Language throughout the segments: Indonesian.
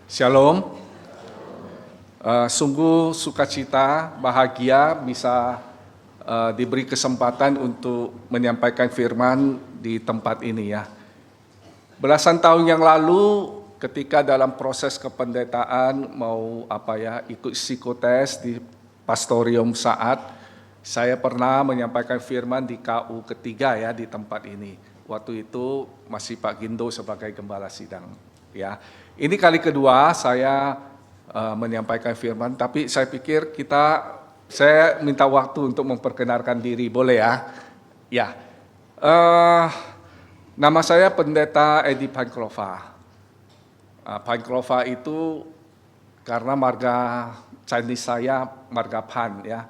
Shalom. Sungguh sukacita, bahagia bisa diberi kesempatan untuk menyampaikan firman di tempat ini ya. Belasan tahun yang lalu ketika dalam proses kependetaan mau ikut psikotes di Pastorium Saat, saya pernah menyampaikan firman di KU ketiga ya di tempat ini. Waktu itu masih Pak Gindo sebagai gembala sidang ya. Ini kali kedua saya menyampaikan firman, tapi saya pikir saya minta waktu untuk memperkenalkan diri, boleh ya? Ya, nama saya Pendeta Edi Panklova. Panklova itu karena marga Chinese saya marga Pan ya.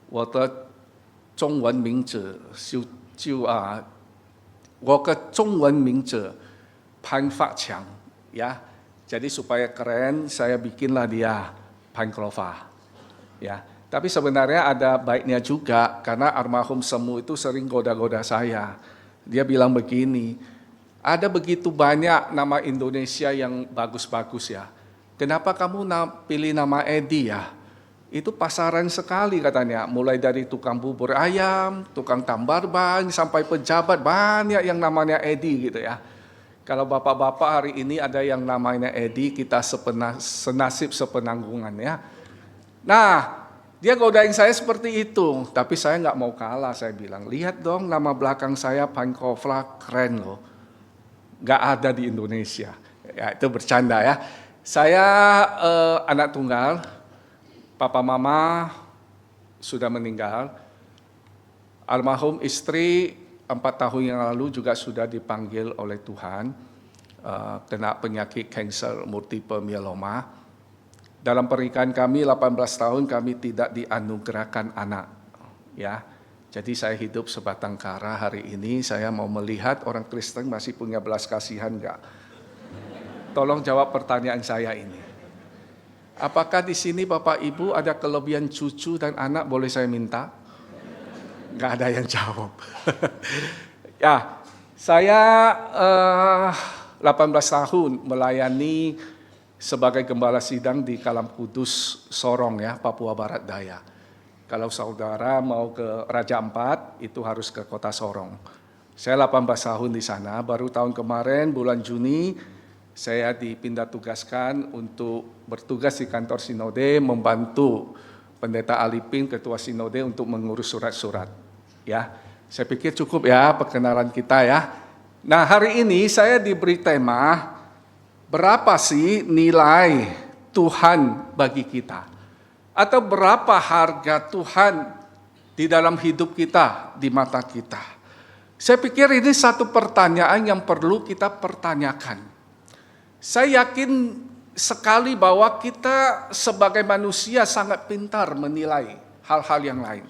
我的中文名字我的中文名字潘发强。Ya, jadi supaya keren saya bikinlah dia Panklova. Ya, tapi sebenarnya ada baiknya juga karena almarhum Semu itu sering goda-goda saya. Dia bilang begini, ada begitu banyak nama Indonesia yang bagus-bagus ya. Kenapa kamu pilih nama Edi ya? Itu pasaran sekali katanya, mulai dari tukang bubur ayam, tukang tambar ban, sampai pejabat banyak yang namanya Edi gitu ya. Kalau bapak-bapak hari ini ada yang namanya Edi, kita senasib sepenanggungan ya. Nah, dia godain saya seperti itu, tapi saya nggak mau kalah, saya bilang, lihat dong nama belakang saya Panklova keren loh. Nggak ada di Indonesia, ya itu bercanda ya. Saya anak tunggal, papa mama sudah meninggal, almarhum istri 4 tahun yang lalu juga sudah dipanggil oleh Tuhan, kena penyakit kanker multiple myeloma. Dalam pernikahan kami 18 tahun kami tidak dianugerahkan anak. Ya, jadi saya hidup sebatang kara. Hari ini saya mau melihat orang Kristen masih punya belas kasihan enggak? Tolong jawab pertanyaan saya ini. Apakah di sini Bapak Ibu ada kelebihan cucu dan anak boleh saya minta? Nggak ada yang jawab. Ya, saya 18 tahun melayani sebagai gembala sidang di Kalam Kudus, Sorong ya, Papua Barat Daya. Kalau saudara mau ke Raja Ampat, itu harus ke kota Sorong. Saya 18 tahun di sana, baru tahun kemarin bulan Juni saya dipindah tugaskan untuk bertugas di kantor Sinode, membantu Pendeta Alipin, Ketua Sinode untuk mengurus surat-surat. Ya, saya pikir cukup ya perkenalan kita ya. Nah, hari ini saya diberi tema, berapa sih nilai Tuhan bagi kita? Atau berapa harga Tuhan di dalam hidup kita, di mata kita? Saya pikir ini satu pertanyaan yang perlu kita pertanyakan. Saya yakin sekali bahwa kita sebagai manusia sangat pintar menilai hal-hal yang lain.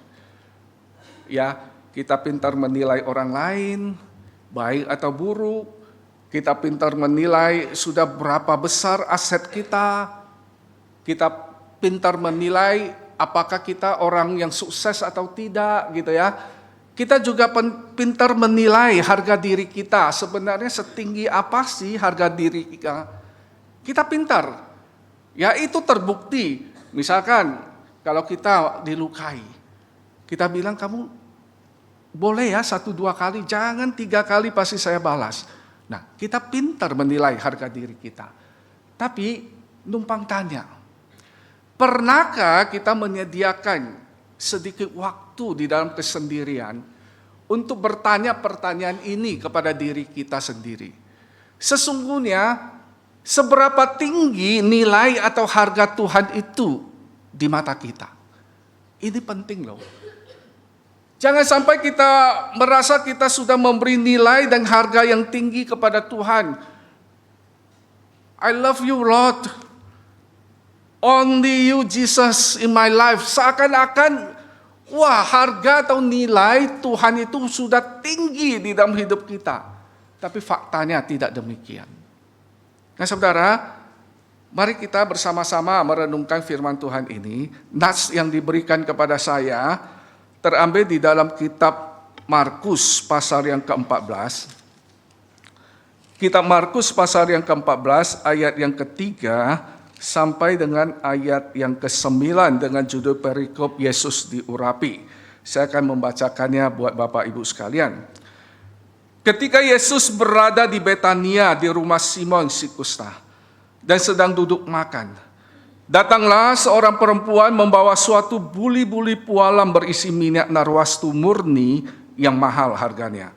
Ya, kita pintar menilai orang lain, baik atau buruk. Kita pintar menilai sudah berapa besar aset kita. Kita pintar menilai apakah kita orang yang sukses atau tidak gitu ya. Kita juga pintar menilai harga diri kita. Sebenarnya setinggi apa sih harga diri kita? Kita pintar. Ya itu terbukti. Misalkan kalau kita dilukai. Kita bilang kamu boleh ya 1-2 kali, jangan 3 kali pasti saya balas. Nah, kita pintar menilai harga diri kita. Tapi numpang tanya, pernahkah kita menyediakan sedikit waktu di dalam kesendirian untuk bertanya pertanyaan ini kepada diri kita sendiri? Sesungguhnya seberapa tinggi nilai atau harga Tuhan itu di mata kita? Ini penting loh. Jangan sampai kita merasa kita sudah memberi nilai dan harga yang tinggi kepada Tuhan. I love you Lord. Only you Jesus in my life. Seakan-akan, wah harga atau nilai Tuhan itu sudah tinggi di dalam hidup kita. Tapi faktanya tidak demikian. Nah saudara, mari kita bersama-sama merenungkan firman Tuhan ini. Nas yang diberikan kepada saya terambil di dalam kitab Markus pasal yang ke-14. Kitab Markus pasal yang ke-14 ayat yang ketiga sampai dengan ayat yang ke-9 dengan judul perikop Yesus diurapi. Saya akan membacakannya buat Bapak Ibu sekalian. Ketika Yesus berada di Betania di rumah Simon si kusta dan sedang duduk makan, datanglah seorang perempuan membawa suatu buli-buli pualam berisi minyak narwastu murni yang mahal harganya.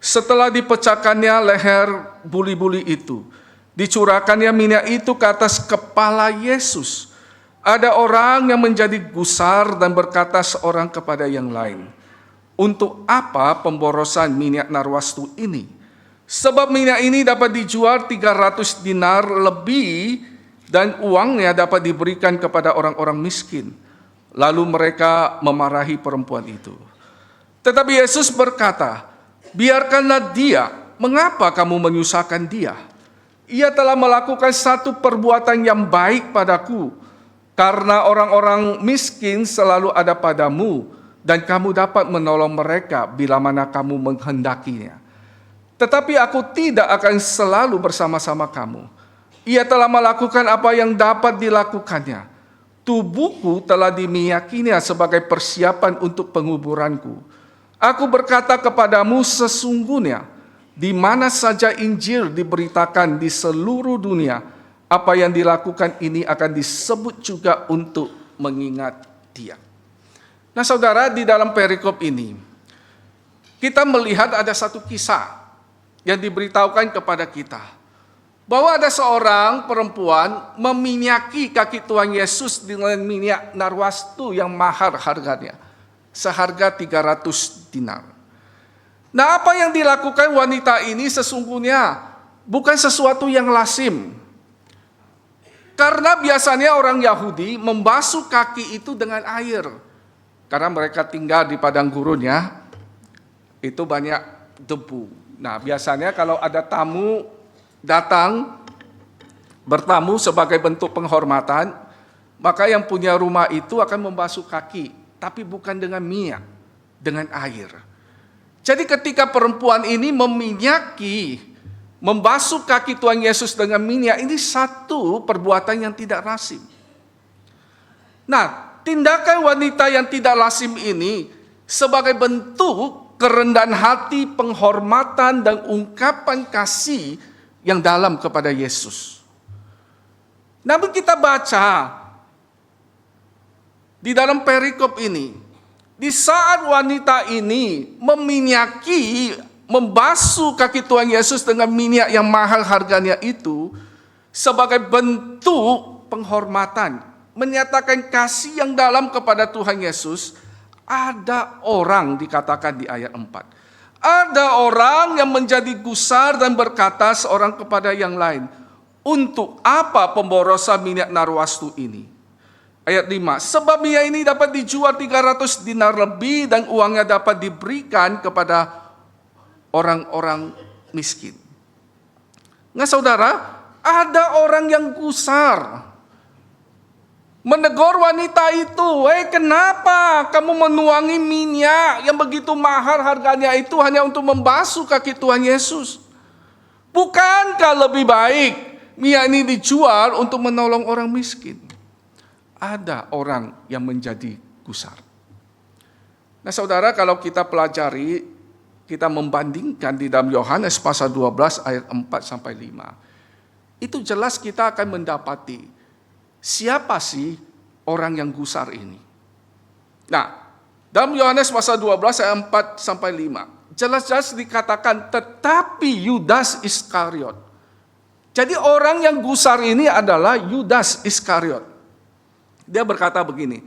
Setelah dipecahkannya leher buli-buli itu, dicurahkannya minyak itu ke atas kepala Yesus. Ada orang yang menjadi gusar dan berkata seorang kepada yang lain, "Untuk apa pemborosan minyak narwastu ini? Sebab minyak ini dapat dijual 300 dinar lebih dan uangnya dapat diberikan kepada orang-orang miskin." Lalu mereka memarahi perempuan itu. Tetapi Yesus berkata, "Biarkanlah dia, mengapa kamu menyusahkan dia? Ia telah melakukan satu perbuatan yang baik padaku, karena orang-orang miskin selalu ada padamu, dan kamu dapat menolong mereka bila mana kamu menghendakinya. Tetapi aku tidak akan selalu bersama-sama kamu. Ia telah melakukan apa yang dapat dilakukannya. Tubuhku telah dimiyakinya sebagai persiapan untuk penguburanku. Aku berkata kepadamu sesungguhnya, di mana saja Injil diberitakan di seluruh dunia, apa yang dilakukan ini akan disebut juga untuk mengingat dia." Nah saudara, di dalam perikop ini, kita melihat ada satu kisah yang diberitahukan kepada kita. Bahwa ada seorang perempuan meminyaki kaki Tuhan Yesus dengan minyak narwastu yang mahal harganya. Seharga 300 dinar. Nah apa yang dilakukan wanita ini sesungguhnya bukan sesuatu yang lazim. Karena biasanya orang Yahudi membasuh kaki itu dengan air. Karena mereka tinggal di padang gurun ya, itu banyak debu. Nah biasanya kalau ada tamu datang, bertamu sebagai bentuk penghormatan, maka yang punya rumah itu akan membasuh kaki, tapi bukan dengan minyak, dengan air. Jadi ketika perempuan ini membasuh kaki Tuhan Yesus dengan minyak, ini satu perbuatan yang tidak lazim. Nah, tindakan wanita yang tidak lazim ini sebagai bentuk kerendahan hati, penghormatan, dan ungkapan kasih yang dalam kepada Yesus. Namun kita baca di dalam perikop ini, di saat wanita ini membasuh kaki Tuhan Yesus dengan minyak yang mahal harganya itu sebagai bentuk penghormatan, menyatakan kasih yang dalam kepada Tuhan Yesus, ada orang dikatakan di ayat 4. Ada orang yang menjadi gusar dan berkata seorang kepada yang lain, "Untuk apa pemborosan minyak narwastu ini?" Ayat 5, "Sebab minyak ini dapat dijual 300 dinar lebih dan uangnya dapat diberikan kepada orang-orang miskin." Nah saudara, ada orang yang gusar menegur wanita itu, kenapa kamu menuangi minyak yang begitu mahal harganya itu hanya untuk membasuh kaki Tuhan Yesus? Bukankah lebih baik minyak ini dijual untuk menolong orang miskin?" Ada orang yang menjadi gusar. Nah saudara, kalau kita pelajari, kita membandingkan di dalam Yohanes pasal 12 ayat 4 sampai 5. Itu jelas kita akan mendapati siapa sih orang yang gusar ini. Nah, dalam Yohanes pasal 12 ayat 4 sampai 5, jelas-jelas dikatakan tetapi Yudas Iskariot. Jadi orang yang gusar ini adalah Yudas Iskariot. Dia berkata begini,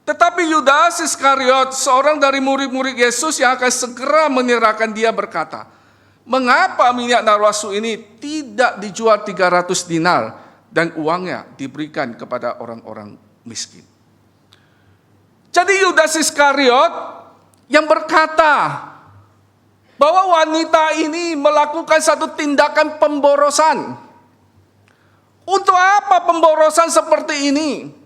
"Tetapi Yudas Iskariot, seorang dari murid-murid Yesus yang akan segera menyerahkan dia berkata, mengapa minyak narwastu ini tidak dijual 300 dinar dan uangnya diberikan kepada orang-orang miskin?" Jadi Yudas Iskariot yang berkata bahwa wanita ini melakukan satu tindakan pemborosan. Untuk apa pemborosan seperti ini?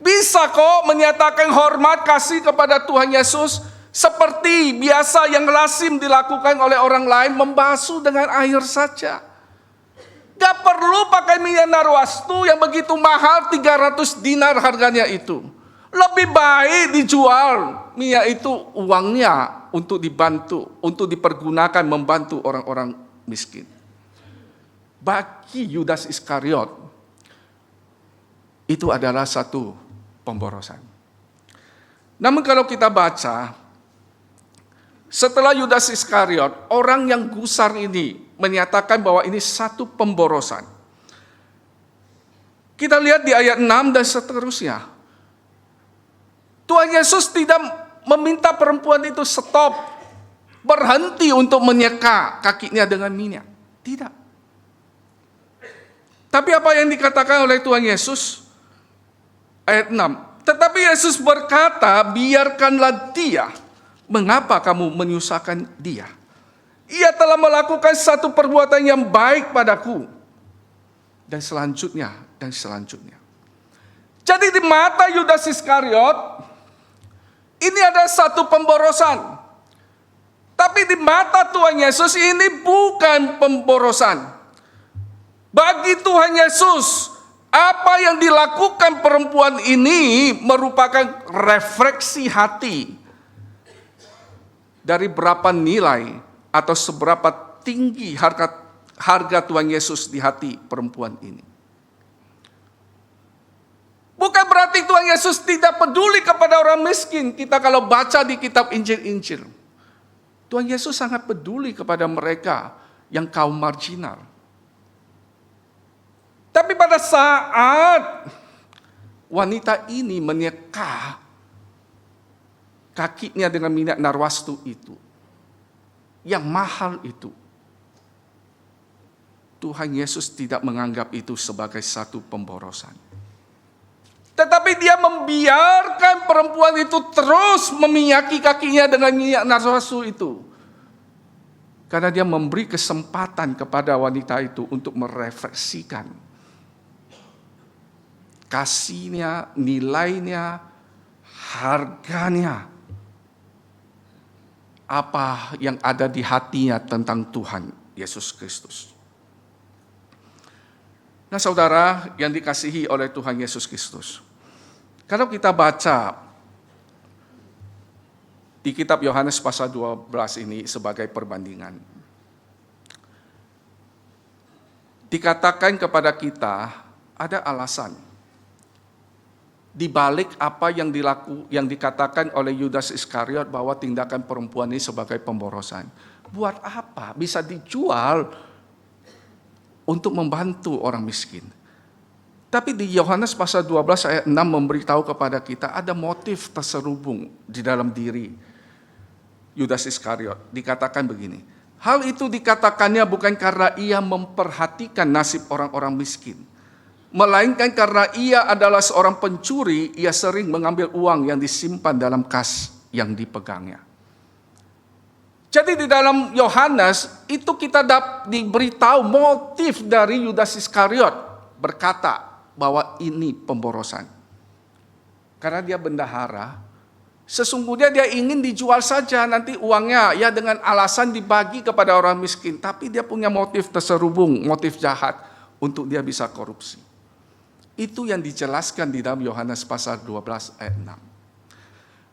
Bisa kok menyatakan hormat kasih kepada Tuhan Yesus, Seperti biasa yang lazim dilakukan oleh orang lain, membasuh dengan air saja. Gak perlu pakai minyak narwastu yang begitu mahal, 300 dinar harganya itu. Lebih baik dijual minyak itu, uangnya untuk dibantu, untuk dipergunakan membantu orang-orang miskin. Bagi Yudas Iskariot, itu adalah satu pemborosan. Namun kalau kita baca, setelah Yudas Iskariot, orang yang gusar ini menyatakan bahwa ini satu pemborosan. Kita lihat di ayat 6 dan seterusnya. Tuhan Yesus tidak meminta perempuan itu stop, berhenti untuk menyeka kakinya dengan minyak. Tidak. Tapi apa yang dikatakan oleh Tuhan Yesus? Ayat 6. Tetapi Yesus berkata, biarkanlah dia. Mengapa kamu menyusahkan dia? Ia telah melakukan satu perbuatan yang baik padaku. Dan selanjutnya, dan selanjutnya. Jadi di mata Yudas Iskariot, ini ada satu pemborosan. Tapi di mata Tuhan Yesus ini bukan pemborosan. Bagi Tuhan Yesus, apa yang dilakukan perempuan ini merupakan refleksi hati dari berapa nilai atau seberapa tinggi harga Tuhan Yesus di hati perempuan ini. Bukan berarti Tuhan Yesus tidak peduli kepada orang miskin. Kita kalau baca di kitab Injil-Injil, Tuhan Yesus sangat peduli kepada mereka yang kaum marginal. Tapi pada saat wanita ini menyeka kakinya dengan minyak narwastu itu, yang mahal itu, Tuhan Yesus tidak menganggap itu sebagai satu pemborosan. Tetapi dia membiarkan perempuan itu terus meminyaki kakinya dengan minyak narwastu itu. Karena dia memberi kesempatan kepada wanita itu untuk merefleksikan kasihnya, nilainya, harganya, apa yang ada di hatinya tentang Tuhan Yesus Kristus. Nah saudara yang dikasihi oleh Tuhan Yesus Kristus, kalau kita baca di kitab Yohanes pasal 12 ini sebagai perbandingan, dikatakan kepada kita ada alasan di balik apa yang dikatakan oleh Yudas Iskariot bahwa tindakan perempuan ini sebagai pemborosan. Buat apa? Bisa dijual untuk membantu orang miskin. Tapi di Yohanes pasal 12 ayat 6 memberitahu kepada kita ada motif terselubung di dalam diri Yudas Iskariot. Dikatakan begini, hal itu dikatakannya bukan karena ia memperhatikan nasib orang-orang miskin, melainkan karena ia adalah seorang pencuri, ia sering mengambil uang yang disimpan dalam kas yang dipegangnya. Jadi di dalam Yohanes itu kita diberitahu motif dari Yudas Iskariot berkata bahwa ini pemborosan. Karena dia bendahara, sesungguhnya dia ingin dijual saja nanti uangnya ya dengan alasan dibagi kepada orang miskin. Tapi dia punya motif terselubung, motif jahat untuk dia bisa korupsi. Itu yang dijelaskan di dalam Yohanes pasal 12 ayat 6.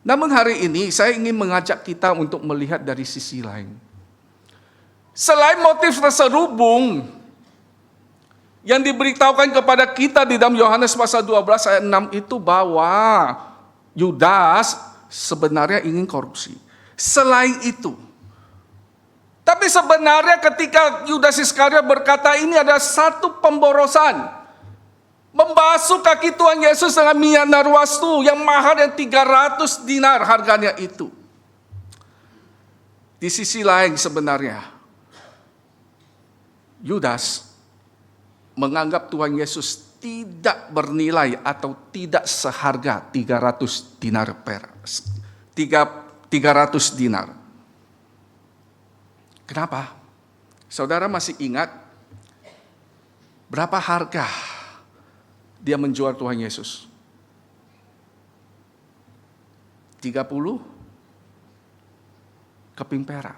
Namun hari ini saya ingin mengajak kita untuk melihat dari sisi lain. Selain motif terselubung yang diberitahukan kepada kita di dalam Yohanes pasal 12 ayat 6 itu bahwa Yudas sebenarnya ingin korupsi. Selain itu, tapi sebenarnya ketika Yudas Iskariot berkata ini ada satu pemborosan, membasuh kaki Tuhan Yesus dengan minyak narwastu yang mahal yang 300 dinar harganya itu. Di sisi lain sebenarnya Yudas menganggap Tuhan Yesus tidak bernilai atau tidak seharga 300 dinar. Kenapa? Saudara masih ingat berapa harga dia menjual Tuhan Yesus? 30? keping perak.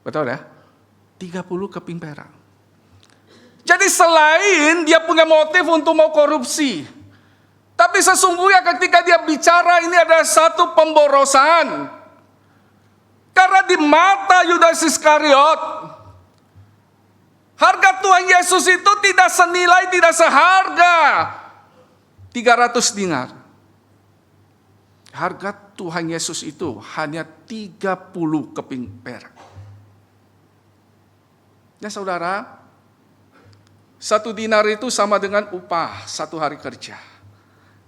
Betul ya? 30 keping perak. Jadi selain dia punya motif untuk mau korupsi, tapi sesungguhnya ketika dia bicara ini adalah satu pemborosan. Karena di mata Yudas Iskariot, harga Tuhan Yesus itu tidak senilai, tidak seharga 300 dinar. Harga Tuhan Yesus itu hanya 30 keping perak. Ya saudara, 1 dinar itu sama dengan upah 1 hari kerja.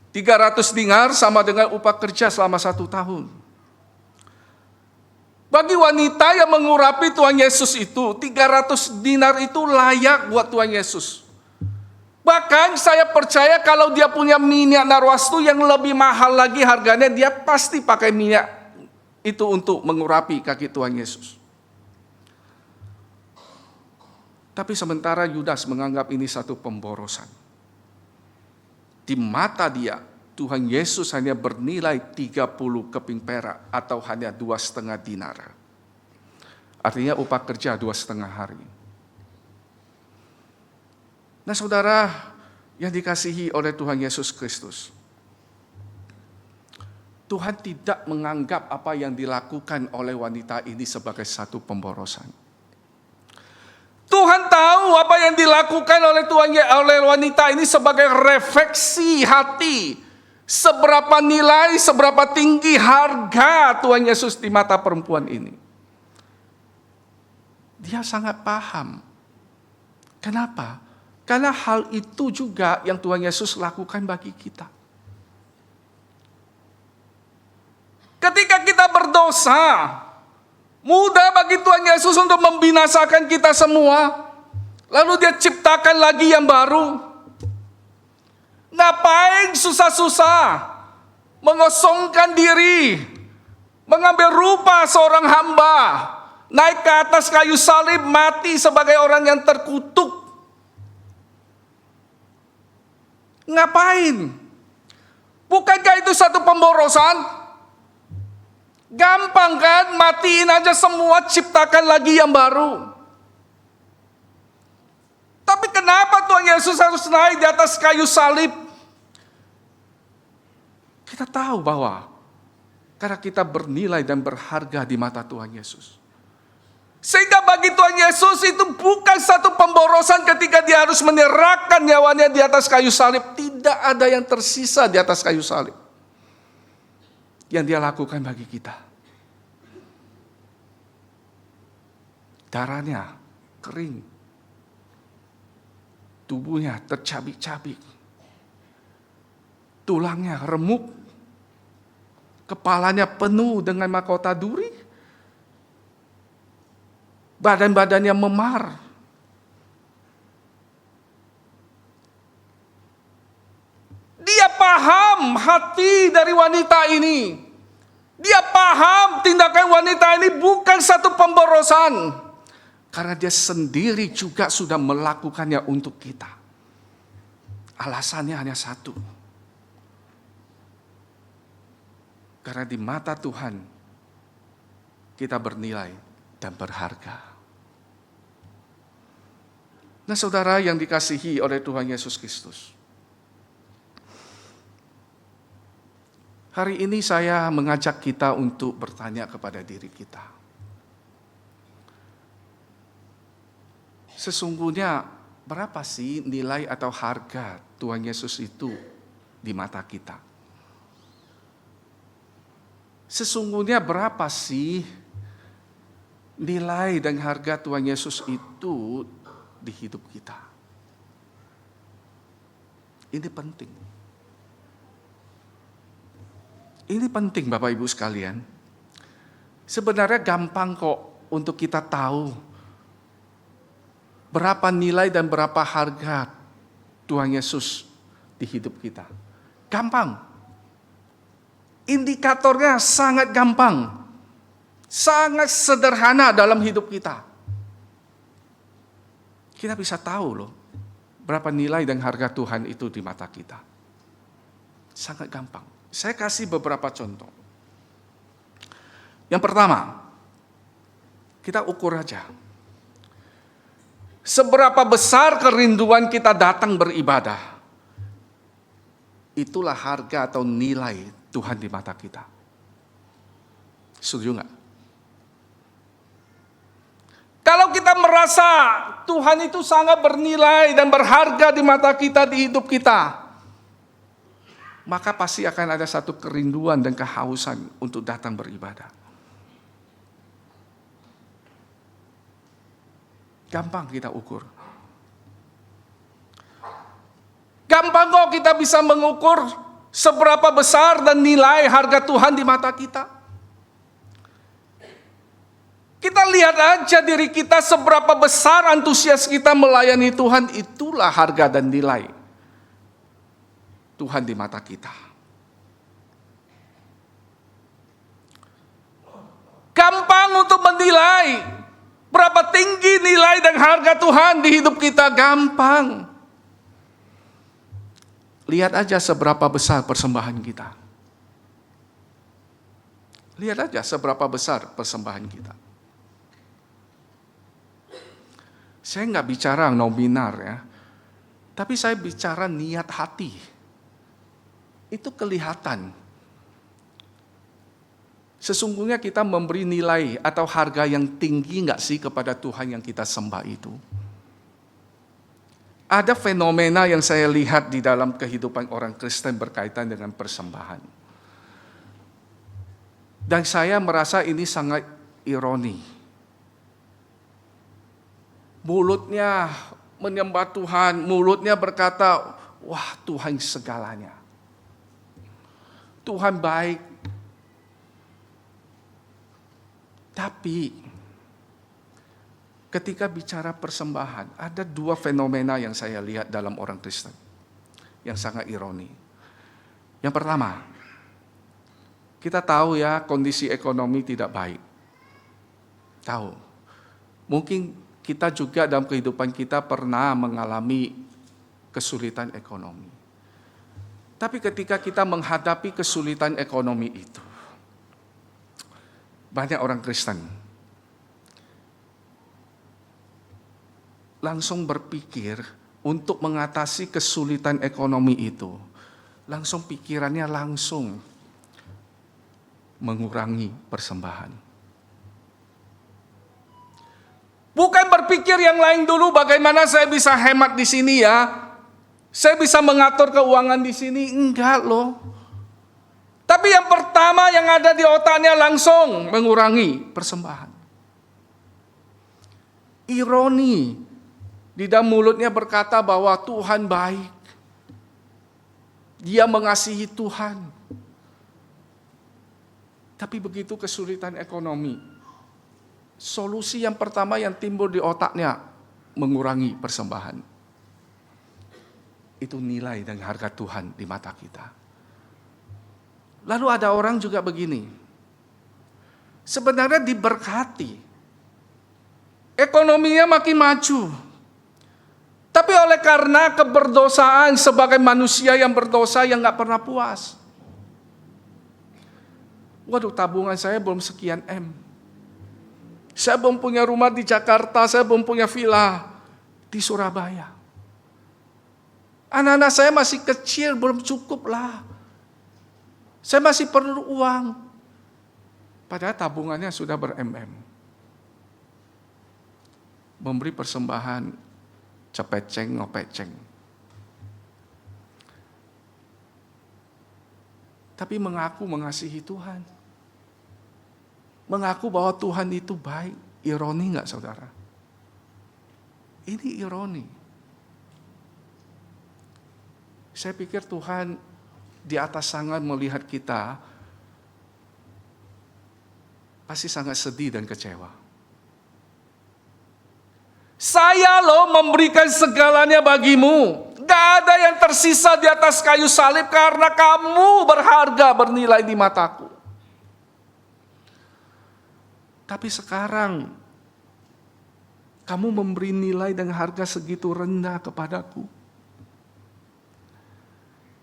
300 dinar sama dengan upah kerja selama 1 tahun. Bagi wanita yang mengurapi Tuhan Yesus itu, 300 dinar itu layak buat Tuhan Yesus. Bahkan saya percaya kalau dia punya minyak narwastu yang lebih mahal lagi harganya, dia pasti pakai minyak itu untuk mengurapi kaki Tuhan Yesus. Tapi sementara Yudas menganggap ini satu pemborosan. Di mata dia, Tuhan Yesus hanya bernilai 30 keping perak atau hanya 2,5 dinar. Artinya upah kerja 2,5 hari. Nah saudara yang dikasihi oleh Tuhan Yesus Kristus, Tuhan tidak menganggap apa yang dilakukan oleh wanita ini sebagai satu pemborosan. Tuhan tahu apa yang dilakukan oleh wanita ini sebagai refleksi hati. Seberapa nilai, seberapa tinggi harga Tuhan Yesus di mata perempuan ini. Dia sangat paham. Kenapa? Karena hal itu juga yang Tuhan Yesus lakukan bagi kita. Ketika kita berdosa, mudah bagi Tuhan Yesus untuk membinasakan kita semua. Lalu dia ciptakan lagi yang baru. Ngapain susah-susah mengosongkan diri, mengambil rupa seorang hamba, naik ke atas kayu salib, mati sebagai orang yang terkutuk. Ngapain? Bukankah itu satu pemborosan? Gampang kan, matiin aja semua, ciptakan lagi yang baru. Tapi kenapa Tuhan Yesus harus naik di atas kayu salib? Kita tahu bahwa karena kita bernilai dan berharga di mata Tuhan Yesus. Sehingga bagi Tuhan Yesus itu bukan satu pemborosan ketika dia harus menyerahkan nyawanya di atas kayu salib. Tidak ada yang tersisa di atas kayu salib yang dia lakukan bagi kita. Darahnya kering, tubuhnya tercabik-cabik, tulangnya remuk, kepalanya penuh dengan mahkota duri, badan-badannya memar. Dia paham hati dari wanita ini. Dia paham tindakan wanita ini bukan satu pemborosan. Karena dia sendiri juga sudah melakukannya untuk kita. Alasannya hanya satu. Karena di mata Tuhan, kita bernilai dan berharga. Nah saudara yang dikasihi oleh Tuhan Yesus Kristus. Hari ini saya mengajak kita untuk bertanya kepada diri kita. Sesungguhnya berapa sih nilai atau harga Tuhan Yesus itu di mata kita? Sesungguhnya berapa sih nilai dan harga Tuhan Yesus itu di hidup kita? Ini penting. Ini penting Bapak Ibu sekalian. Sebenarnya gampang kok untuk kita tahu berapa nilai dan berapa harga Tuhan Yesus di hidup kita. Gampang. Indikatornya sangat gampang. Sangat sederhana dalam hidup kita. Kita bisa tahu loh berapa nilai dan harga Tuhan itu di mata kita. Sangat gampang. Saya kasih beberapa contoh. Yang pertama, kita ukur aja. Seberapa besar kerinduan kita datang beribadah. Itulah harga atau nilai Tuhan di mata kita. Setuju nggak? Kalau kita merasa Tuhan itu sangat bernilai dan berharga di mata kita, di hidup kita, maka pasti akan ada satu kerinduan dan kehausan untuk datang beribadah. Gampang kita ukur. Gampang kok kita bisa mengukur seberapa besar dan nilai harga Tuhan di mata kita. Kita lihat aja diri kita seberapa besar antusias kita melayani Tuhan, itulah harga dan nilai Tuhan di mata kita. Gampang untuk menilai berapa tinggi nilai dan harga Tuhan di hidup kita, gampang. Lihat aja seberapa besar persembahan kita. Lihat aja seberapa besar persembahan kita. Saya nggak bicara nominal ya, tapi saya bicara niat hati. Itu kelihatan. Sesungguhnya kita memberi nilai atau harga yang tinggi nggak sih kepada Tuhan yang kita sembah itu? Ada fenomena yang saya lihat di dalam kehidupan orang Kristen berkaitan dengan persembahan. Dan saya merasa ini sangat ironi. Mulutnya menyembah Tuhan, mulutnya berkata, wah Tuhan segalanya. Tuhan baik. Tapi ketika bicara persembahan, ada dua fenomena yang saya lihat dalam orang Kristen yang sangat ironi. Yang pertama, kita tahu ya kondisi ekonomi tidak baik. Tahu. Mungkin kita juga dalam kehidupan kita pernah mengalami kesulitan ekonomi. Tapi ketika kita menghadapi kesulitan ekonomi itu, banyak orang Kristen langsung berpikir untuk mengatasi kesulitan ekonomi itu. Langsung pikirannya langsung mengurangi persembahan. Bukan berpikir yang lain dulu, bagaimana saya bisa hemat di sini ya. Saya bisa mengatur keuangan di sini, enggak loh. Tapi yang pertama yang ada di otaknya langsung mengurangi persembahan. Ironi, di dalam mulutnya berkata bahwa Tuhan baik. Dia mengasihi Tuhan. Tapi begitu kesulitan ekonomi, solusi yang pertama yang timbul di otaknya mengurangi persembahan. Itu nilai dan harga Tuhan di mata kita. Lalu ada orang juga begini. Sebenarnya diberkati. Ekonominya makin maju. Tapi oleh karena keberdosaan sebagai manusia yang berdosa yang gak pernah puas. Waduh, tabungan saya belum sekian M. Saya belum punya rumah di Jakarta, saya belum punya villa di Surabaya. Anak-anak saya masih kecil, belum cukup lah. Saya masih perlu uang. Padahal tabungannya sudah ber-MM. Memberi persembahan, cepeceng, ngopeceng. Tapi mengaku mengasihi Tuhan. Mengaku bahwa Tuhan itu baik. Ironi enggak saudara? Ini ironi. Saya pikir Tuhan di atas sana melihat kita pasti sangat sedih dan kecewa. Saya loh memberikan segalanya bagimu. Gak ada yang tersisa di atas kayu salib karena kamu berharga, bernilai di mataku. Tapi sekarang kamu memberi nilai dan harga segitu rendah kepadaku.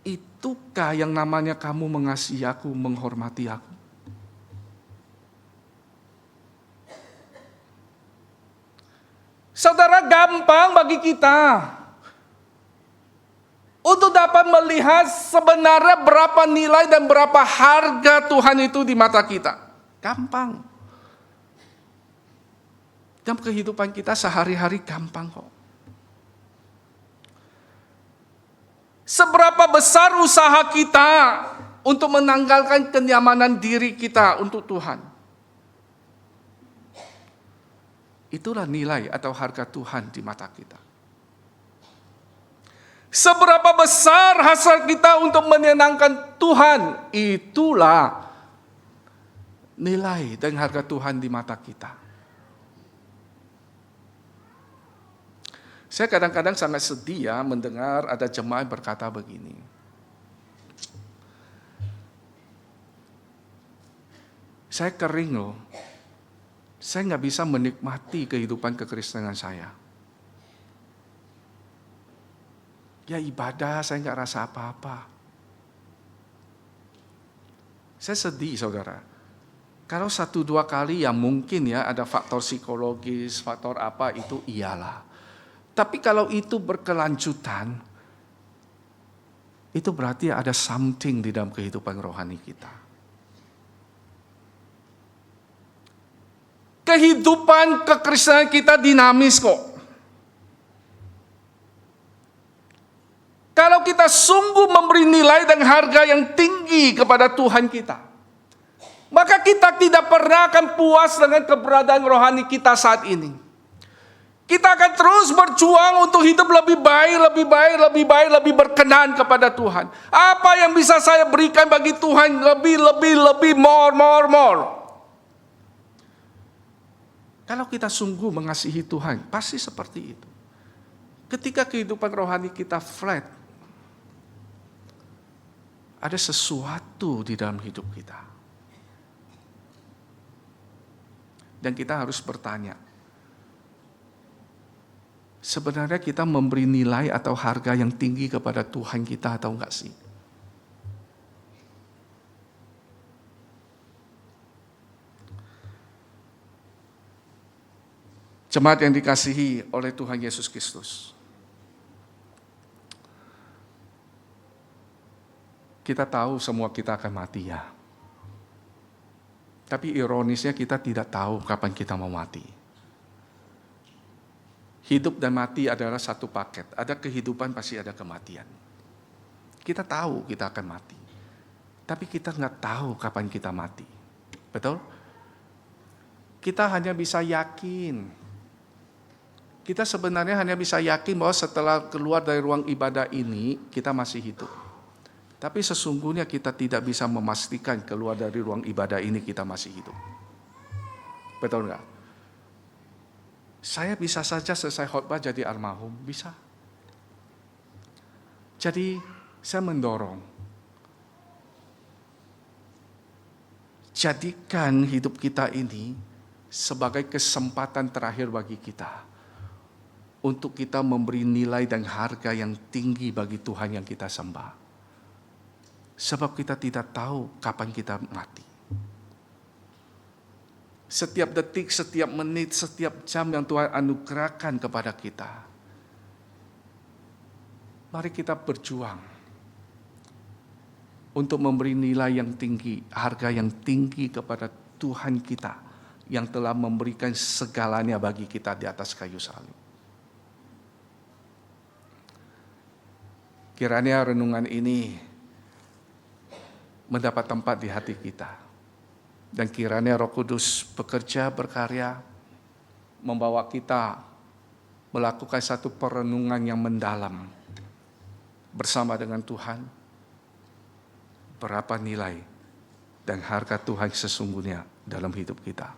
Itukah yang namanya kamu mengasihi aku, menghormati aku? Saudara, gampang bagi kita untuk dapat melihat sebenarnya berapa nilai dan berapa harga Tuhan itu di mata kita. Gampang. Dalam kehidupan kita sehari-hari gampang kok. Seberapa besar usaha kita untuk menanggalkan kenyamanan diri kita untuk Tuhan. Itulah nilai atau harga Tuhan di mata kita. Seberapa besar hasrat kita untuk menyenangkan Tuhan, itulah nilai dan harga Tuhan di mata kita. Saya kadang-kadang sangat sedih ya mendengar ada jemaat berkata begini. Saya kering loh. Saya nggak bisa menikmati kehidupan kekristenan saya. Ya ibadah saya nggak rasa apa-apa. Saya sedih saudara. Kalau 1-2 kali ya mungkin ya ada faktor psikologis, faktor apa itu iyalah. Tapi kalau itu berkelanjutan, itu berarti ada something di dalam kehidupan rohani kita. Kehidupan kekristenan kita dinamis kok. Kalau kita sungguh memberi nilai dan harga yang tinggi kepada Tuhan kita, maka kita tidak pernah akan puas dengan keberadaan rohani kita saat ini. Kita akan terus berjuang untuk hidup lebih baik, lebih berkenan kepada Tuhan. Apa yang bisa saya berikan bagi Tuhan lebih, more. Kalau kita sungguh mengasihi Tuhan, pasti seperti itu. Ketika kehidupan rohani kita flat, ada sesuatu di dalam hidup kita. Dan kita harus bertanya, sebenarnya kita memberi nilai atau harga yang tinggi kepada Tuhan kita atau enggak sih? Jemaat yang dikasihi oleh Tuhan Yesus Kristus. Kita tahu semua kita akan mati ya. Tapi ironisnya kita tidak tahu kapan kita mau mati. Hidup dan mati adalah satu paket. Ada kehidupan pasti ada kematian. Kita tahu kita akan mati. Tapi kita nggak tahu kapan kita mati. Betul? Kita hanya bisa yakin. Kita sebenarnya hanya bisa yakin bahwa setelah keluar dari ruang ibadah ini, kita masih hidup. Tapi sesungguhnya kita tidak bisa memastikan keluar dari ruang ibadah ini kita masih hidup. Betul nggak? Saya bisa saja selesai khotbah jadi almarhum, bisa. Jadi saya mendorong, jadikan hidup kita ini sebagai kesempatan terakhir bagi kita. Untuk kita memberi nilai dan harga yang tinggi bagi Tuhan yang kita sembah. Sebab kita tidak tahu kapan kita mati. Setiap detik, setiap menit, setiap jam yang Tuhan anugerahkan kepada kita. Mari kita berjuang. Untuk memberi nilai yang tinggi, harga yang tinggi kepada Tuhan kita. Yang telah memberikan segalanya bagi kita di atas kayu salib. Kiranya renungan ini mendapat tempat di hati kita. Dan kiranya Roh Kudus bekerja, berkarya, membawa kita melakukan satu perenungan yang mendalam bersama dengan Tuhan. Berapa nilai dan harga Tuhan sesungguhnya dalam hidup kita.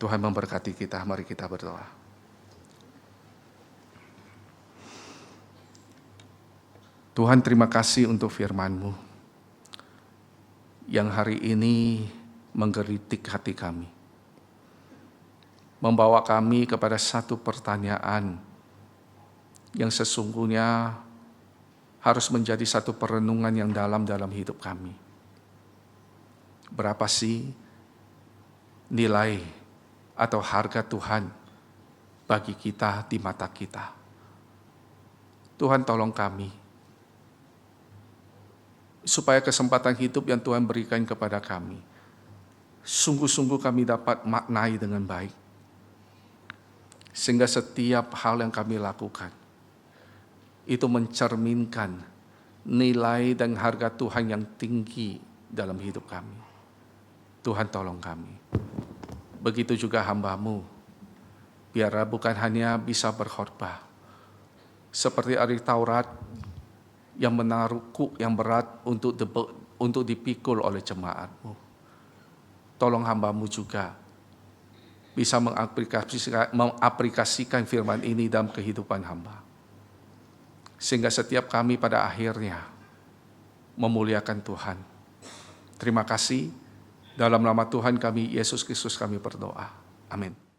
Tuhan memberkati kita, mari kita berdoa. Tuhan, terima kasih untuk firman-Mu yang hari ini menggelitik hati kami. Membawa kami kepada satu pertanyaan yang sesungguhnya harus menjadi satu perenungan yang dalam hidup kami. Berapa sih nilai atau harga Tuhan bagi kita di mata kita. Tuhan tolong kami, supaya kesempatan hidup yang Tuhan berikan kepada kami, sungguh-sungguh kami dapat maknai dengan baik. Sehingga setiap hal yang kami lakukan, itu mencerminkan nilai dan harga Tuhan yang tinggi dalam hidup kami. Tuhan tolong kami. Begitu juga hamba-Mu, biarlah bukan hanya bisa berkhotbah, seperti ahli Taurat yang menaruh kuk yang berat untuk dipikul oleh jemaat-Mu. Tolong hamba-Mu juga bisa mengaplikasikan firman ini dalam kehidupan hamba. Sehingga setiap kami pada akhirnya memuliakan Tuhan. Terima kasih. Dalam nama Tuhan kami, Yesus Kristus kami berdoa. Amin.